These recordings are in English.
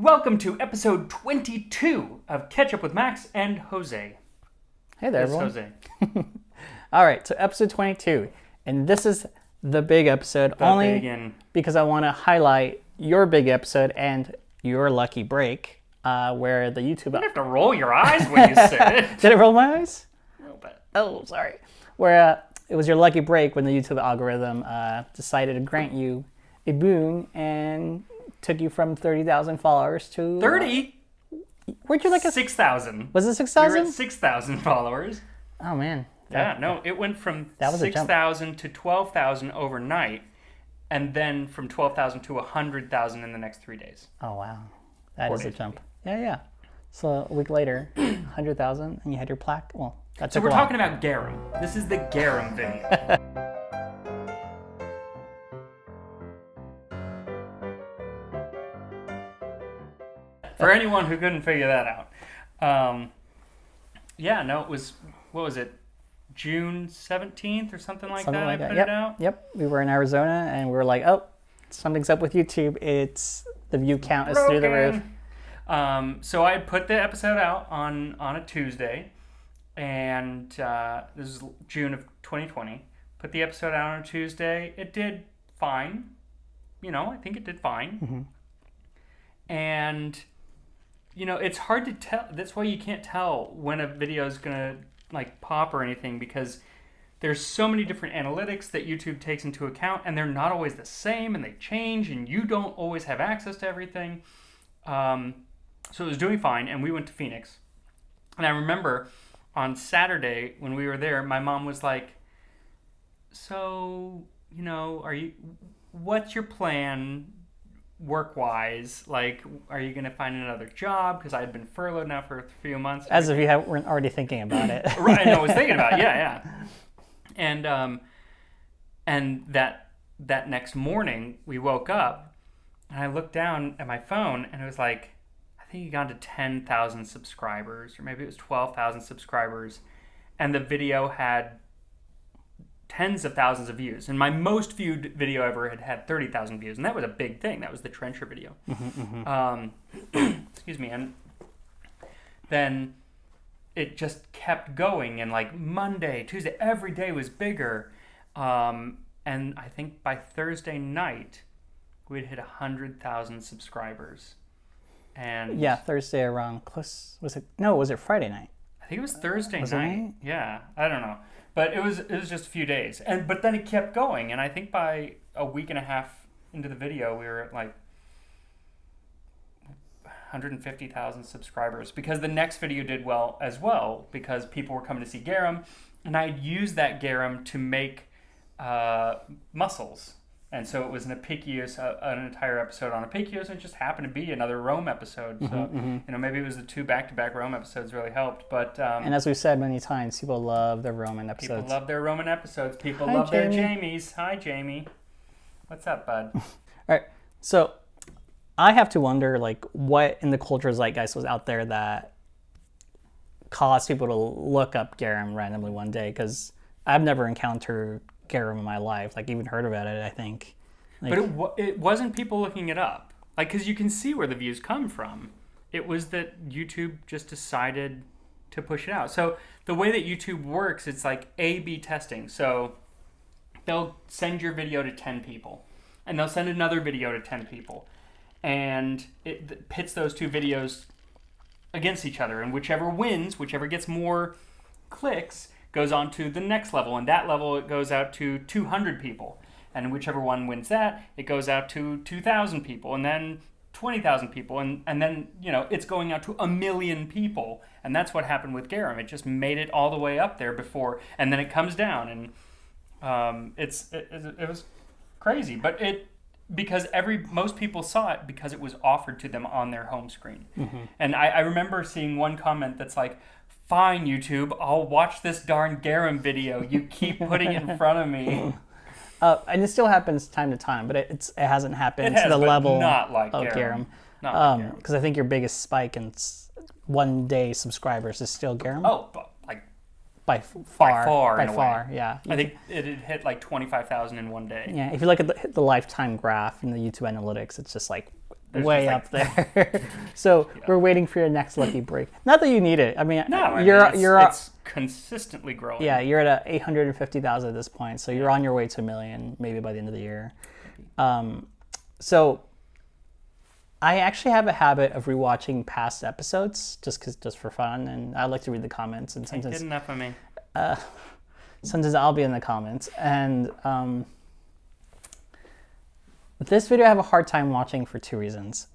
Welcome to episode 22 of Ketchup with Max and Jose. Hey there, everyone. Jose. All right, so episode 22, and this is the big episode because I want to highlight your big episode and your lucky break, where the YouTube... You don't have to roll your eyes when you said it. Did I roll my eyes? A little bit. Oh, sorry. Where it was your lucky break when the YouTube algorithm decided to grant you a boon and took you from 30,000 followers to... 30? Where'd you like 6,000. Was it 6,000? We were at 6,000 followers. Oh, man. It went from that was 6,000 to 12,000 overnight, and then from 12,000 to 100,000 in the next 3 days. Oh, wow. That is a jump. Yeah. So a week later, 100,000, and you had your plaque. Well, that's so we're talking about Garum. This is the Garum video. For anyone who couldn't figure that out. It was, what was it, June 17th or something like that I put it out? Yep, we were in Arizona, and we were like, oh, something's up with YouTube. It's the view count is through the roof. So I put the episode out on a Tuesday, and this is June of 2020. Put the episode out on a Tuesday. It did fine. I think it did fine. Mm-hmm. And... it's hard to tell. That's why you can't tell when a video is going to pop or anything, because there's so many different analytics that YouTube takes into account, and they're not always the same, and they change, and you don't always have access to everything. So it was doing fine, and we went to Phoenix. And I remember on Saturday when we were there, my mom was like, so, what's your plan work-wise? Are you going to find another job? Because I had been furloughed now for a few months. As if you weren't already thinking about it. Right, I was thinking about it, yeah. And that next morning, we woke up, and I looked down at my phone, and it was like, I think it got to 10,000 subscribers, or maybe it was 12,000 subscribers, and the video had tens of thousands of views. And my most viewed video ever had 30,000 views. And that was a big thing. That was the trencher video. Excuse me. And then it just kept going. And Monday, Tuesday, every day was bigger. And I think by Thursday night, we'd hit 100,000 subscribers. And yeah, Thursday around close. Was it Friday night? I think it was Thursday night. Yeah, I don't know. But it was just a few days. But then it kept going, and I think by a week and a half into the video, we were at 150,000 subscribers, because the next video did well as well, because people were coming to see Garum, and I had used that Garum to make mussels. And so it was an entire episode on Apicius, and it just happened to be another Rome episode. So, maybe it was the two back-to-back Rome episodes really helped. But and as we've said many times, people love their Roman episodes. People love their Roman episodes. People love their Jamies. Hi, Jamie. What's up, bud? All right. So I have to wonder, what in the cultural zeitgeist was out there that caused people to look up Garum randomly one day, because I've never encountered Garum in my life, even heard about it, I think. But it wasn't people looking it up, because you can see where the views come from. It was that YouTube just decided to push it out. So the way that YouTube works, it's A/B testing. So they'll send your video to 10 people, and they'll send another video to 10 people, and it pits those two videos against each other, and whichever wins, whichever gets more clicks, goes on to the next level, and that level it goes out to 200 people, and whichever one wins that, it goes out to 2,000 people, and then 20,000 people, and then it's going out to 1 million people, and that's what happened with Garum. It just made it all the way up there before, and then it comes down, and it was crazy, but because most people saw it because it was offered to them on their home screen, and I remember seeing one comment that's like, fine, YouTube, I'll watch this darn Garum video you keep putting in front of me. And it still happens time to time, but it hasn't happened to the but level not like of Garum. Garum. Because I think your biggest spike in one day subscribers is still Garum. Oh, by far, yeah. I think it had hit 25,000 in one day. Yeah, if you look at the lifetime graph in the YouTube analytics, it's just There's way just, up there. So we're waiting for your next lucky break. Not that you need it. I mean, No, it's consistently growing. Yeah, you're at 850,000 at this point, so you're on your way to 1 million, maybe by the end of the year. So I actually have a habit of rewatching past episodes just for fun, and I like to read the comments. And sometimes, Good enough of me. sometimes I'll be in the comments. And this video I have a hard time watching for 2 reasons.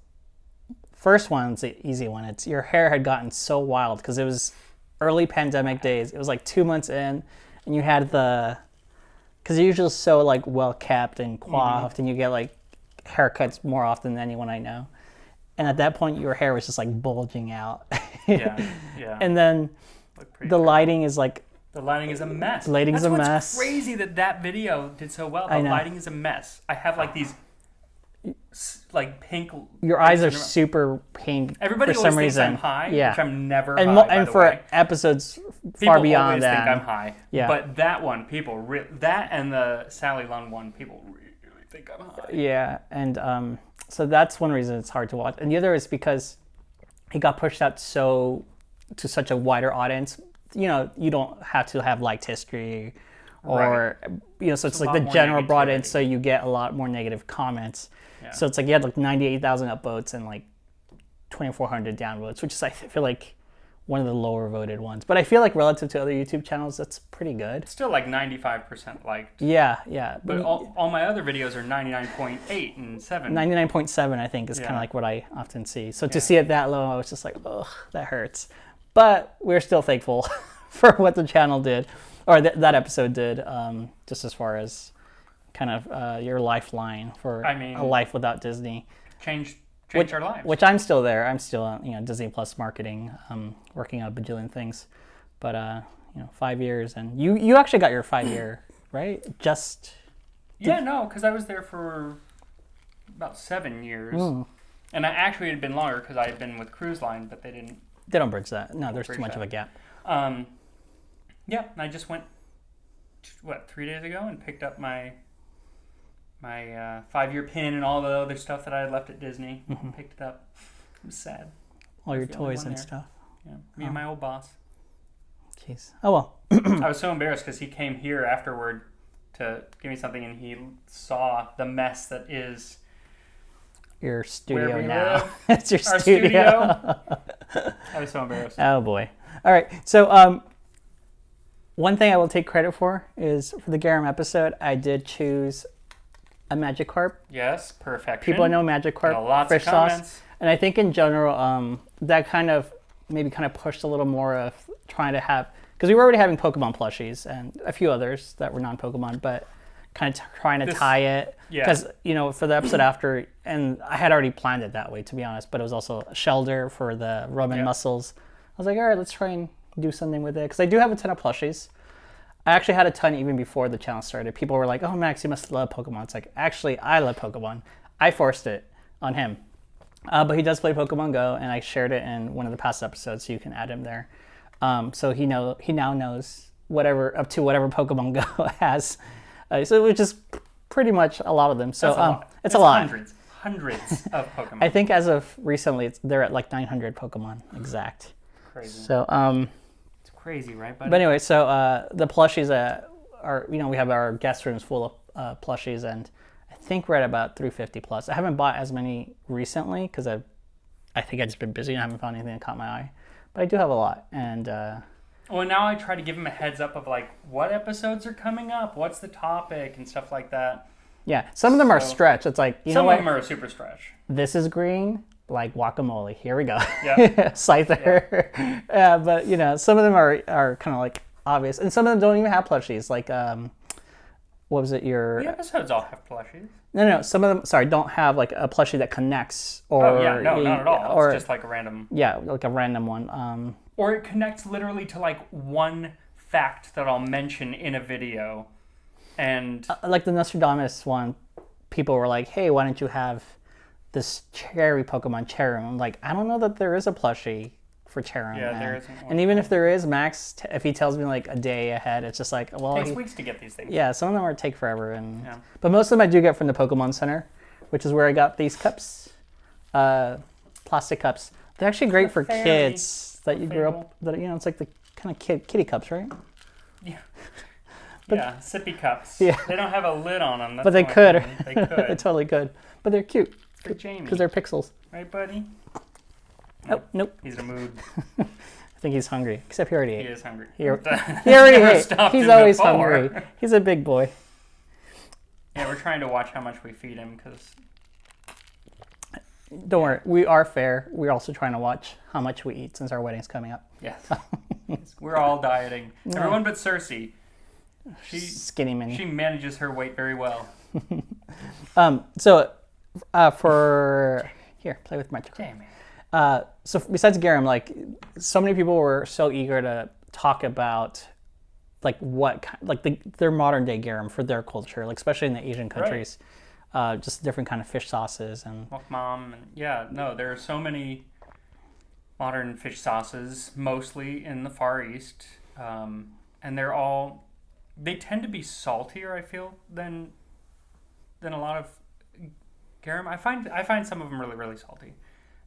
First one's the easy one. It's your hair had gotten so wild because it was early pandemic days. It was like 2 months in, and you had because you're usually so like well kept and coiffed, and you get like haircuts more often than anyone I know. And at that point, your hair was just like bulging out. Yeah. And then the lighting is like. The lighting is a mess. The lighting's a mess. That's crazy that video did so well. The lighting is a mess. I have like these like pink. Your eyes are super pink. Everybody for always some thinks reason. I'm high, yeah. which I'm never and high, and by for the way. episodes People far beyond always that. think I'm high. Yeah. But that one, that and the Sally Lunn one, people really think I'm high. Yeah, and so that's one reason it's hard to watch. And the other is because it got pushed out to such a wider audience. You know, you don't have to have liked history or, so it's like the general broad end, so you get a lot more negative comments. Yeah. So it's like you had like 98,000 upvotes and like 2,400 downvotes, which is, I feel like, one of the lower voted ones. But I feel like relative to other YouTube channels, that's pretty good. Still like 95% liked. Yeah. But all my other videos are 99.8 and 7. 99.7, I think, is kind of like what I often see. So to see it that low, I was just like, ugh, that hurts. But we're still thankful for what the channel did, or that episode did, just as far as kind of your lifeline for a life without Disney. Changed our lives. Which I'm still there. I'm still, Disney Plus marketing, working on a bajillion things. But, 5 years, and you actually got your 5-year, right? Because I was there for about 7 years. And I actually had been longer because I had been with Cruise Line, but they didn't. They don't bridge that. No, there's too much of a gap. And I just went, 3 days ago and picked up my 5-year pin and all the other stuff that I had left at Disney. Picked it up. It was sad. All your toys and stuff. Yeah, me and my old boss. Jeez. Oh, well. I was so embarrassed because he came here afterward to give me something, and he saw the mess that is your studio now. Live. It's your Our studio. I was so embarrassed. Oh, boy. All right. So, one thing I will take credit for is for the Garum episode, I did choose a Magikarp. Yes, perfection. People know Magikarp fish sauce. And I think in general, that kind of pushed a little more of trying to have, because we were already having Pokemon plushies and a few others that were non-Pokemon, but kind of trying to tie it. Because, for the episode after, and I had already planned it that way, to be honest, but it was also a Shelder for the Roman muscles. I was like, all right, let's try and do something with it. Because I do have a ton of plushies. I actually had a ton even before the channel started. People were like, oh, Max, you must love Pokemon. It's like, actually, I love Pokemon. I forced it on him. But he does play Pokemon Go, and I shared it in one of the past episodes, so you can add him there. So he now knows up to whatever Pokemon Go has. So which is pretty much a lot of them. So it's a lot. Hundreds of Pokemon. I think as of recently, they're at like 900 Pokemon exact. Crazy. So it's crazy, right, buddy? But anyway, so the plushies are we have our guest rooms full of plushies, and I think we're at about 350 plus. I haven't bought as many recently because I think I've just been busy and I haven't found anything that caught my eye. But I do have a lot, and well, now I try to give him a heads up of like what episodes are coming up, what's the topic, and stuff like that. Yeah, some of them are stretch. It's like some of them are a super stretch. This is green, like guacamole. Here we go. Yeah. Scyther. Yeah. But some of them are kind of like obvious, and some of them don't even have plushies. Like what was it? The episodes all have plushies. No. Some of them, don't have like a plushie that connects. Or not at all. It's just like a random. Yeah, like a random one. Or it connects literally to like one fact that I'll mention in a video, and like the Nostradamus one, people were like, "Hey, why don't you have this cherry Pokemon Cherim?" I'm like, I don't know that there is a plushie for Cherim. Yeah, there isn't one. And even if there is, Max, if he tells me like a day ahead, it's just like, well, it takes weeks to get these things. Yeah, some of them take forever, but most of them I do get from the Pokemon Center, which is where I got these cups. plastic cups. They're actually great for fairy. kids that you grew Fable. up. That it's like the kind of kitty cups, right? Yeah. Yeah, sippy cups. Yeah. They don't have a lid on them. That's But they the could. only thing. They They could. totally could. But they're cute For Jamie. because they're pixels. Right, buddy? Oh, nope. He's in a mood. I think he's hungry. Except he already He ate. is hungry. He already Never ate. stopped He's him always before. hungry. He's a big boy. Yeah, we're trying to watch how much we feed him because Don't worry. We are fair. We're also trying to watch how much we eat since our wedding's coming up. yes, we're all dieting. Everyone but Cersei. Skinny mini. She manages her weight very well. So for here, play with my chocolate. Jamie. So besides Garum, like so many people were so eager to talk about like their modern day Garum for their culture, like especially in the Asian countries, just different kind of fish sauces and Mom, and there are so many modern fish sauces, mostly in the Far East, and they tend to be saltier. I feel than a lot of Garum. I find some of them really really salty.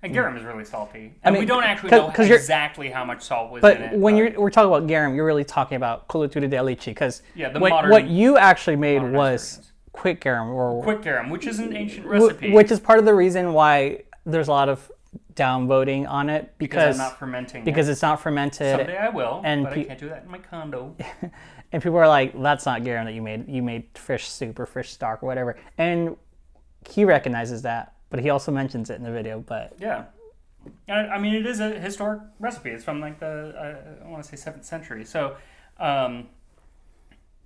And Garum is really salty. And we don't actually know exactly how much salt was in it. But when we're talking about Garum, you're really talking about Colotura de Leche, because modern, what you actually made was experience. quick Garum. Quick Garum, which is an ancient recipe. Which is part of the reason why there's a lot of downvoting on it. Because I'm not fermenting Because it's not fermented. Someday I will, but I can't do that in my condo. And people are like, that's not Garum that you made. You made fish soup or fish stock or whatever. And he recognizes that. But he also mentions it in the video. But yeah, I mean, it is a historic recipe. It's from like I want to say 7th century. So,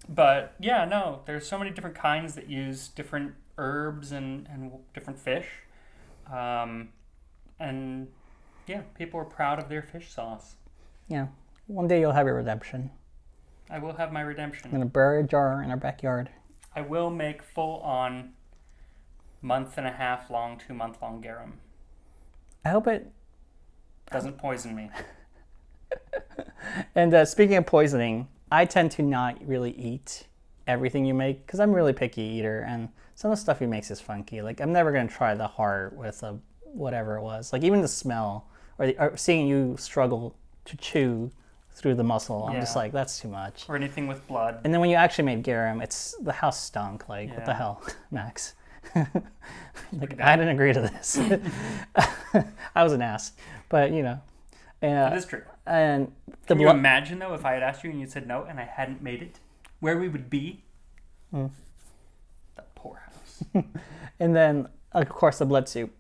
but yeah, no, there's so many different kinds that use different herbs and different fish, and yeah, people are proud of their fish sauce. Yeah, one day you'll have your redemption. I will have my redemption. I'm gonna bury a jar in our backyard. I will make full on 1.5 long, 2 month long Garum. I hope it doesn't poison me. And speaking of poisoning, I tend to not really eat everything you make because I'm a really picky eater, and some of the stuff he makes is funky. Like I'm never gonna try the heart with whatever it was. Like even the smell or seeing you struggle to chew through the muscle, I'm just like, that's too much. Or anything with blood. And then when you actually made Garum, the house stunk. Like what the hell, Max? Like I didn't agree to this. I was an ass, but that is true. And can you imagine though if I had asked you and you said no and I hadn't made it, where we would be? The poor house. And then of course the blood soup.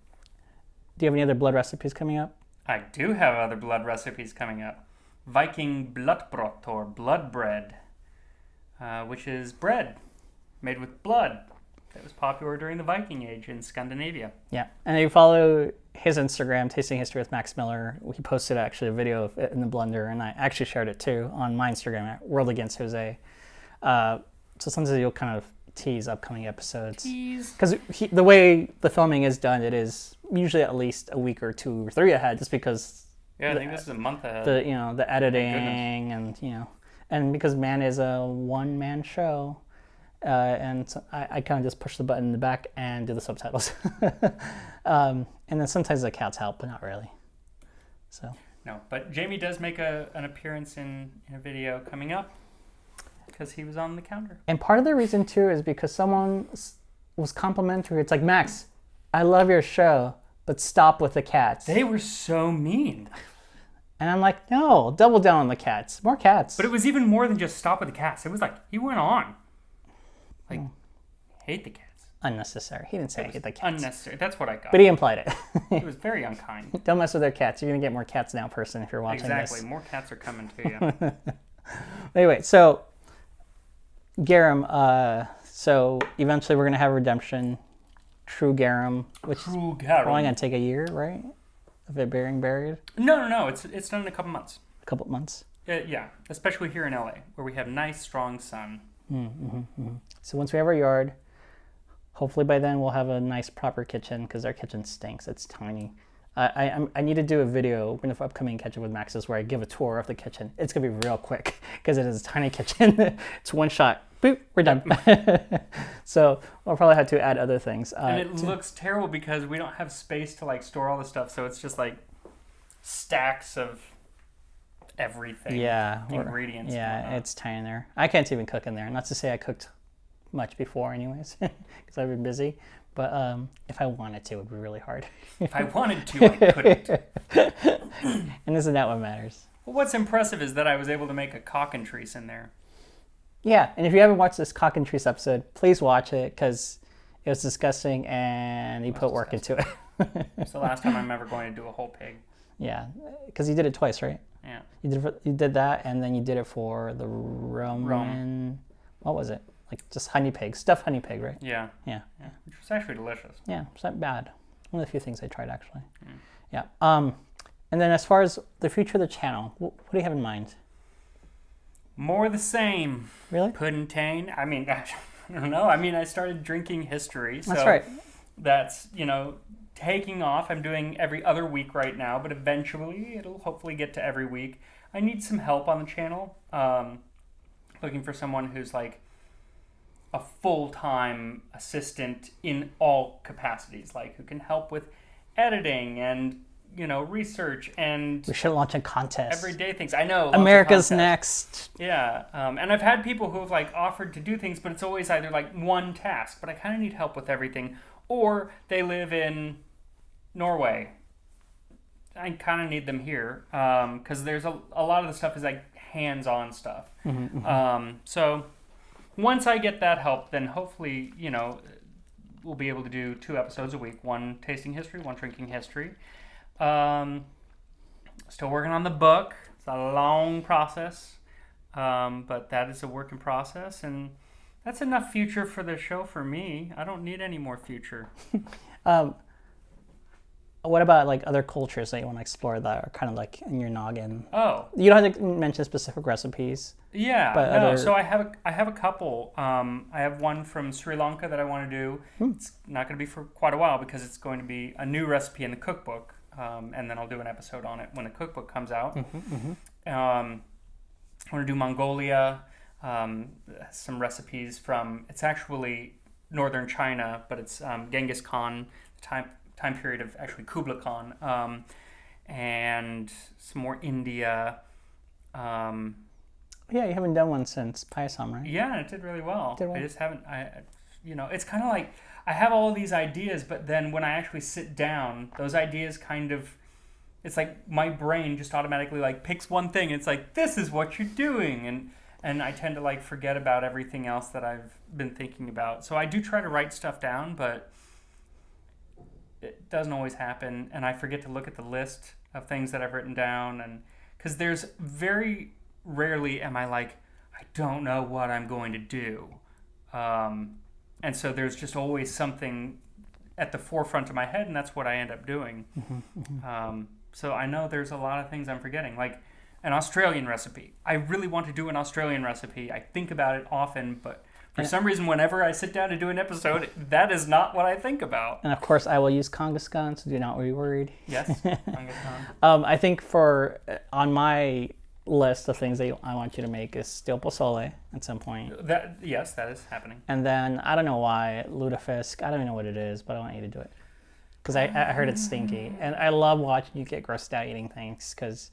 Do you have any other blood recipes coming up? I do have other blood recipes coming up. Viking blodbrot, or blood bread, which is bread made with blood. That was popular during the Viking Age in Scandinavia. Yeah. And if you follow his Instagram, Tasting History with Max Miller, he posted actually a video of it in the blender, and I actually shared it too on my Instagram at World Against Jose. So sometimes you'll kind of tease upcoming episodes. Because the way the filming is done, it is usually at least a week or 2 or 3 ahead, just because... Yeah, I think this is a month ahead. The editing and because man is a one-man show. And so I kind of just push the button in the back and do the subtitles. And then sometimes the cats help, but not really. So no, but Jamie does make an appearance in a video coming up because he was on the counter. And part of the reason too is because someone was complimentary. It's like, Max, I love your show, but stop with the cats. They were so mean. And I'm like, no, double down on the cats. More cats. But it was even more than just stop with the cats. It was like, he went on. Like, hate the cats. Unnecessary. He didn't say hate the cats. Unnecessary. That's what I got. But he implied it. It was very unkind. Don't mess with their cats. You're going to get more cats now, person, if you're watching this. Exactly. More cats are coming to you. Anyway, so Garum. So eventually we're going to have redemption. True Garum. Which is probably going to take a year, right? Of it being buried? No. It's done in a couple months. A couple months? Yeah. Especially here in LA, where we have nice, strong sun. So once we have our yard, hopefully by then we'll have a nice proper kitchen, because our kitchen stinks. It's tiny. I need to do a video in the upcoming Ketchup with Max's where I give a tour of the kitchen. It's gonna be real quick because it is a tiny kitchen. It's one shot boop, we're done. So we'll probably have to add other things. And it looks terrible because we don't have space to like store all the stuff, so it's just like stacks of everything. Yeah. Ingredients. Yeah, it's tiny in there. I can't even cook in there. Not to say I cooked much before anyways, because I've been busy. But if I wanted to, it would be really hard. If I wanted to, I couldn't. And isn't that what matters? Well, what's impressive is that I was able to make a cockatrice in there. Yeah, and if you haven't watched this cockatrice episode, please watch it because it was disgusting and he put work into it. It's the last time I'm ever going to do a whole pig. Yeah, because you did it twice, right? Yeah. You did that, and then you did it for the Roman. What was it? Like just honey pig, stuffed honey pig, right? Yeah. Yeah. Which was actually delicious. Yeah, it's not bad. One of the few things I tried actually. Yeah. And then as far as the future of the channel, what do you have in mind? More the same. Really? Pudding. I mean, I don't know. I mean, I started drinking history. So That's right. That's, taking off. I'm doing every other week right now, but eventually it'll hopefully get to every week. I need some help on the channel. Looking for someone who's like a full-time assistant in all capacities, like who can help with editing and research and We should launch a contest. everyday things. I know. America's Next. Yeah, and I've had people who have like offered to do things, but it's always either like one task. But I kind of need help with everything, or they live in Norway. I kind of need them here because there's a lot of the stuff is like hands-on stuff. So once I get that help, then hopefully we'll be able to do 2 episodes a week: one tasting history, one drinking history. Still working on the book. It's a long process, but that is a work in process, and that's enough future for the show for me. I don't need any more future. What about like other cultures that you want to explore that are kind of like in your noggin? Oh, You don't have to mention specific recipes. yeah. But No, other- so I have a couple. I have one from Sri Lanka that I want to do. It's not going to be for quite a while because it's going to be a new recipe in the cookbook. And then I'll do an episode on it when the cookbook comes out. I want to do Mongolia, some recipes from, it's actually northern China, but it's Genghis Khan, time period of actually Kublai Khan, and some more India. Yeah, you haven't done one since Payasam, right? Yeah, it did really well. Did well. I just haven't, it's kind of like, I have all these ideas, but then when I actually sit down, those ideas kind of, it's like my brain just automatically like picks one thing. It's like, this is what you're doing. And I tend to like forget about everything else that I've been thinking about. So I do try to write stuff down, but it doesn't always happen. And I forget to look at the list of things that I've written down. And because there's very rarely am I like, I don't know what I'm going to do. And so there's just always something at the forefront of my head, and that's what I end up doing. So I know there's a lot of things I'm forgetting, like an Australian recipe. I really want to do an Australian recipe. I think about it often, but for some reason, whenever I sit down to do an episode, that is not what I think about. And of course, I will use Kangaskhan, so do not be worried. Yes, I think on my list of things that I want you to make is still pozole at some point. Yes, that is happening. And then, I don't know why, lutefisk. I don't even know what it is, but I want you to do it. Because I heard it's stinky. And I love watching you get grossed out eating things because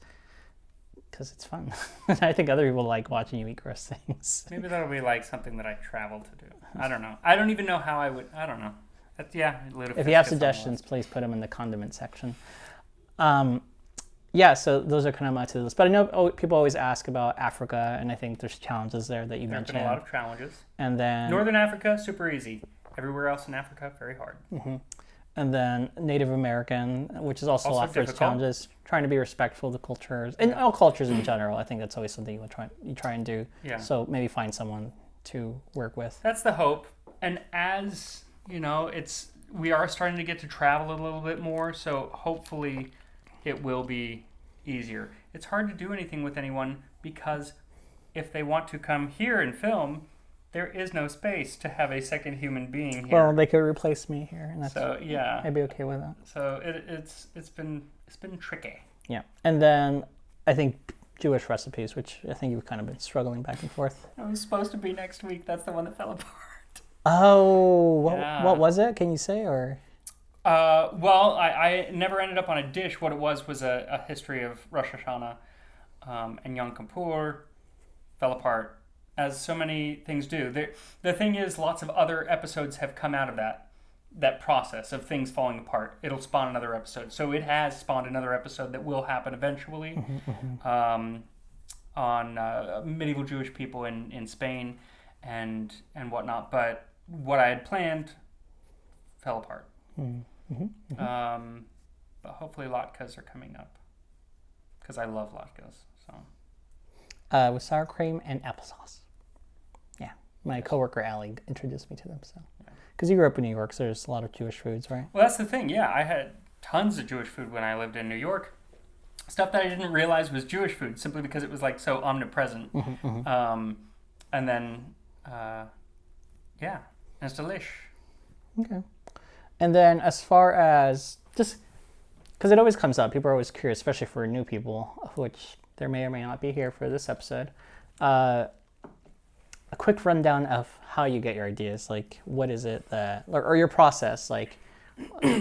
it's fun. I think other people like watching you eat gross things. Maybe that'll be like something that I travel to do. I don't know. I don't even know how I would. I don't know. Lutefisk. If you have suggestions, please put them in the condiment section. Yeah, so those are kind of my to-do list. But I know people always ask about Africa, and I think there's challenges there that you There's mentioned. been a lot of challenges. And then Northern Africa, super easy. Everywhere else in Africa, very hard. And then Native American, which is also a lot of difficult. challenges. Trying to be respectful of the cultures and all cultures in general. I think that's always something you try and do. Yeah. So maybe find someone to work with. That's the hope. And as we are starting to get to travel a little bit more, so hopefully it will be easier. It's hard to do anything with anyone because if they want to come here and film, there is no space to have a second human being here. Well, they could replace me here, and that's so yeah. I'd be okay with that. So it's been tricky. Yeah, and then I think Jewish recipes, which I think you've kind of been struggling back and forth. It was supposed to be next week. That's the one that fell apart. Oh, what Yeah. was it? Can you say, or? Well, I never ended up on a dish. What it was a history of Rosh Hashanah and Yom Kippur. Fell apart, as so many things do. The thing is, lots of other episodes have come out of that process of things falling apart. It'll spawn another episode. So it has spawned another episode that will happen eventually on medieval Jewish people in Spain and whatnot. But what I had planned fell apart. But hopefully latkes are coming up because I love latkes. So. With sour cream and applesauce. Yeah, my coworker Allie introduced me to them. So, because you grew up in New York, so there's a lot of Jewish foods, right? Well, that's the thing. Yeah, I had tons of Jewish food when I lived in New York. Stuff that I didn't realize was Jewish food simply because it was like so omnipresent. And then, yeah, it's delish. Okay. And then as far as just because it always comes up, people are always curious, especially for new people, which there may or may not be here for this episode. A quick rundown of how you get your ideas. Like, what is it that, or your process? Like,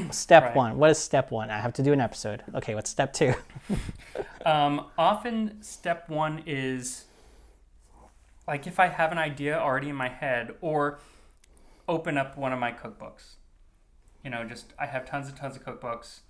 step one. What is step one? I have to do an episode. Okay, what's step two? Often, step one is like if I have an idea already in my head, or open up one of my cookbooks. You know, just I have tons of cookbooks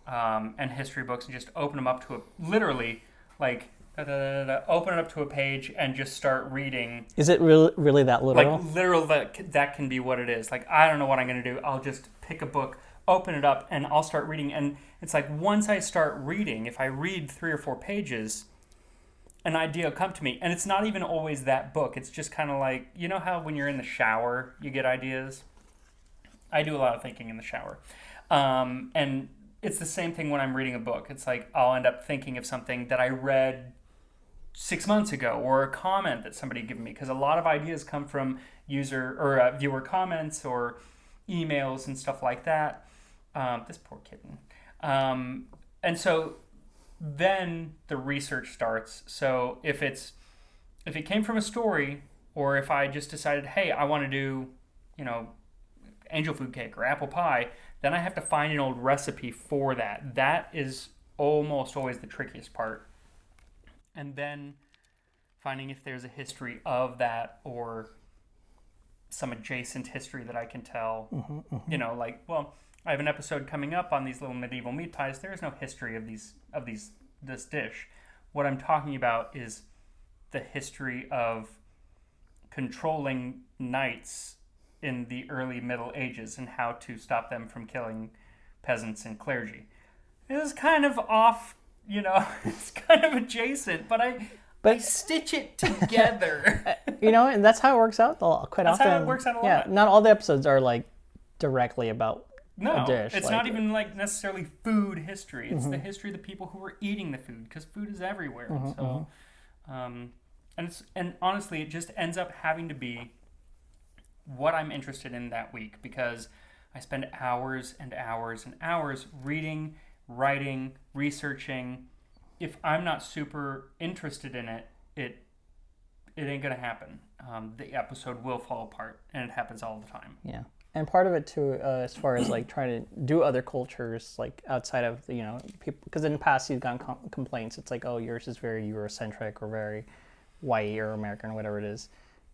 and history books, and just open them up to literally. Like, open it up to a page and just start reading. Is it really that literal? Like, literal, that can be what it is. Like, I don't know what I'm going to do. I'll just pick a book, open it up, and I'll start reading. And it's like, once I start reading, if I read 3 or 4 pages, an idea will come to me. And it's not even always that book. It's just kind of like, you know how when you're in the shower, you get ideas? I do a lot of thinking in the shower. And it's the same thing when I'm reading a book. It's like I'll end up thinking of something that I read 6 months ago, or a comment that somebody gave me, because a lot of ideas come from user or viewer comments or emails and stuff like that. This poor kitten. And so then the research starts. So if it came from a story, or if I just decided, hey, I want to do, angel food cake or apple pie, then I have to find an old recipe for that. That is almost always the trickiest part. And then finding if there's a history of that, or some adjacent history that I can tell. I have an episode coming up on these little medieval meat pies. There is no history of this dish. What I'm talking about is the history of controlling knights in the early Middle Ages and how to stop them from killing peasants and clergy. It was kind of off, it's kind of adjacent, but I stitch it together. And that's how it works out quite often. That's how it works out a lot. Yeah, not all the episodes are like directly about a dish. It's not even like necessarily food history. It's the history of the people who were eating the food, because food is everywhere. And honestly, it just ends up having to be what I'm interested in that week, because I spend hours and hours and hours reading, writing, researching. If I'm not super interested in it, it ain't gonna happen. The episode will fall apart, and it happens all the time. Yeah, and part of it too, as far as like trying to do other cultures, like outside of people, because in the past you've gotten complaints. It's like, oh, yours is very Eurocentric or very white or American or whatever it is.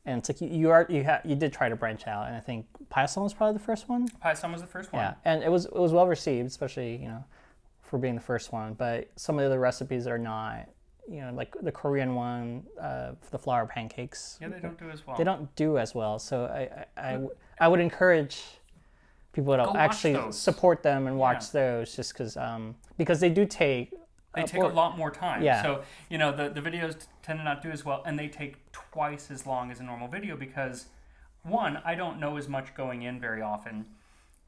And it's like you did try to branch out, and I think Paisam was probably the first one. Paisam was the first one. Yeah, and it was well received, especially for being the first one. But some of the other recipes are not, like the Korean one, for the flour pancakes. Yeah, they don't do as well. They don't do as well. So I would encourage people to actually support them and watch those, just because they do take. They take a lot more time. Yeah. So, the videos tend to not do as well, and they take twice as long as a normal video because, 1, I don't know as much going in very often.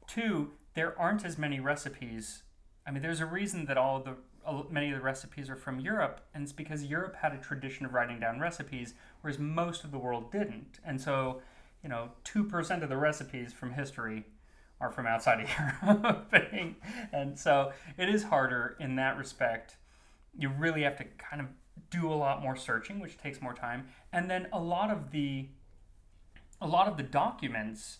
2, there aren't as many recipes. I mean, there's a reason that many of the recipes are from Europe, and it's because Europe had a tradition of writing down recipes, whereas most of the world didn't. And so, 2% of the recipes from history are from outside of Europe. And so it is harder in that respect. You really have to kind of do a lot more searching, which takes more time, and then a lot of the documents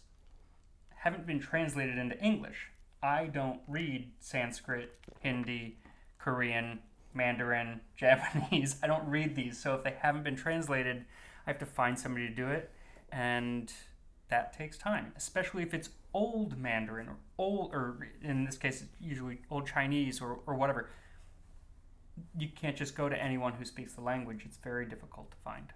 haven't been translated into English. I don't read Sanskrit, Hindi, Korean, Mandarin, Japanese. I don't read these, so if they haven't been translated, I have to find somebody to do it, and that takes time, especially if it's old Mandarin or in this case, it's usually old Chinese or whatever. You can't just go to anyone who speaks the language. It's very difficult to find.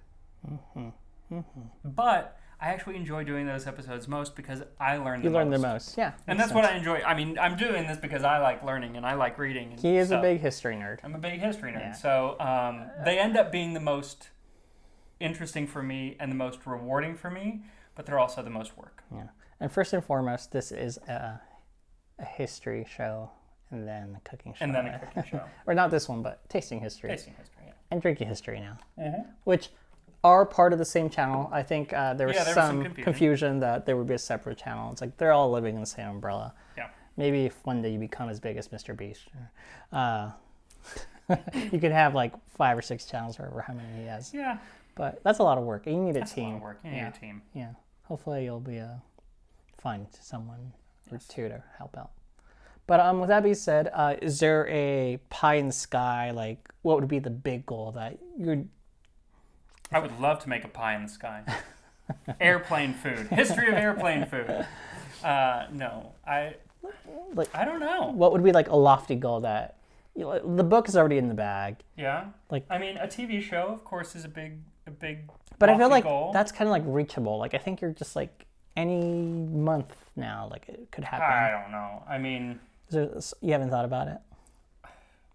But I actually enjoy doing those episodes most because I learn the most. You learn the most, yeah. And that's what I enjoy. I mean, I'm doing this because I like learning and I like reading. And he is a big history nerd. I'm a big history nerd. Yeah. So they end up being the most interesting for me and the most rewarding for me, but they're also the most work. Yeah. And first and foremost, this is a history show and then a cooking show. And then a cooking show. Or not this one, but tasting history. Tasting history, yeah. And drinking history now. Which are part of the same channel. I think there was some confusion that there would be a separate channel. It's like they're all living in the same umbrella. Yeah. Maybe if one day you become as big as Mr. Beast, you could have like 5 or 6 channels or how many he has. Yeah. But that's a lot of work. You need a team. That's a lot of work. You need a team. Yeah. Hopefully you'll be find someone or two to help out. But with that being said, is there a pie in the sky? Like, what would be the big goal that you'd... I would love to make a pie in the sky. Airplane food. History of airplane food. No. I don't know. What would be like a lofty goal that... the book is already in the bag. Yeah. Like, I mean, a TV show, of course, is a big but I feel like goal. That's kind of like reachable. Like, I think you're just like any month now, like it could happen. I don't know. I mean... you haven't thought about it?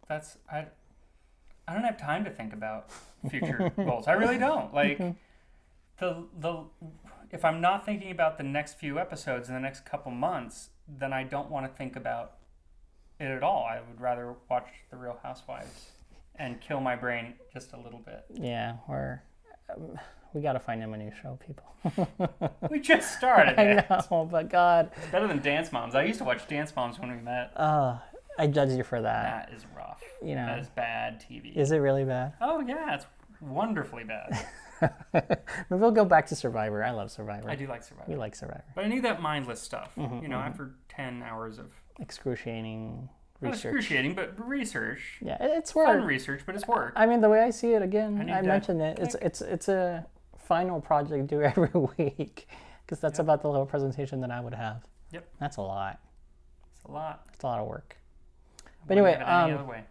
I don't have time to think about future goals. I really don't. Like, if I'm not thinking about the next few episodes in the next couple months, then I don't want to think about it at all. I would rather watch The Real Housewives and kill my brain just a little bit. Yeah, we got to find him a new show, people. We just started it. I know, but God. It's better than Dance Moms. I used to watch Dance Moms when we met. I judge you for that. That is rough. You know, that is bad TV. Is it really bad? Oh, yeah. It's wonderfully bad. Maybe we'll go back to Survivor. I love Survivor. I do like Survivor. We like Survivor. But I need that mindless stuff. After 10 hours of... excruciating research. Not excruciating, but research. Yeah, it's work. Fun research, but it's work. I mean, the way I see it, again, I mentioned it. It's a final project due every week because that's about the little presentation that I would have. Yep. That's a lot. It's a lot. It's a lot of work. But anyway, any other way.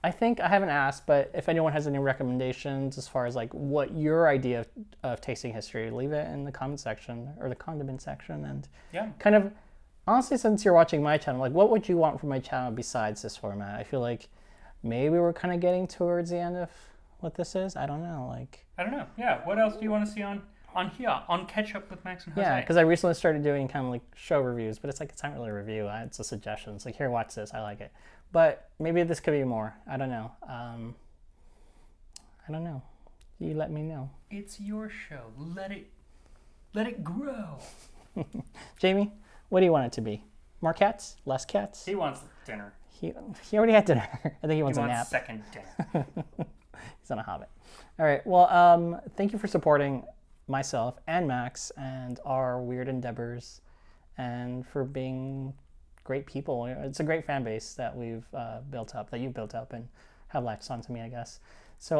I think I haven't asked, but if anyone has any recommendations as far as like what your idea of tasting history, leave it in the comment section or the condiment section, and kind of honestly, since you're watching my channel, like what would you want from my channel besides this format? I feel like maybe we're kind of getting towards the end of what this is. I don't know. I don't know. Yeah. What else do you want to see on here on Ketchup with Max and Jose? Yeah, because I recently started doing kind of like show reviews, but it's not really a review. It's a suggestion. It's like, here, watch this. I like it. But maybe this could be more. I don't know. I don't know. You let me know. It's your show. Let it grow. Jamie, what do you want it to be? More cats? Less cats? He wants dinner. He already had dinner. I think he wants a nap. Second dinner. He's on a Hobbit. All right. Well, thank you for supporting myself and Max and our weird endeavors, and for being great people. It's a great fan base that we've built up, that you've built up and have latched onto me, I guess. So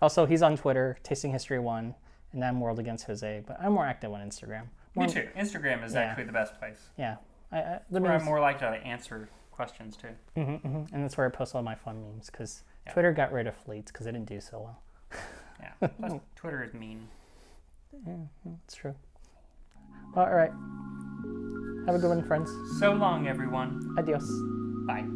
also he's on Twitter, Tasting History 1, and I'm World Against Jose, but I'm more active on Instagram. Me too. Instagram is actually the best place. Yeah. Where I'm more likely to answer questions too. And that's where I post all my fun memes, because Twitter got rid of fleets because they didn't do so well. Yeah. Plus, Twitter is mean. Yeah, that's true. All right. Have a good one, friends. So long, everyone. Adios. Bye.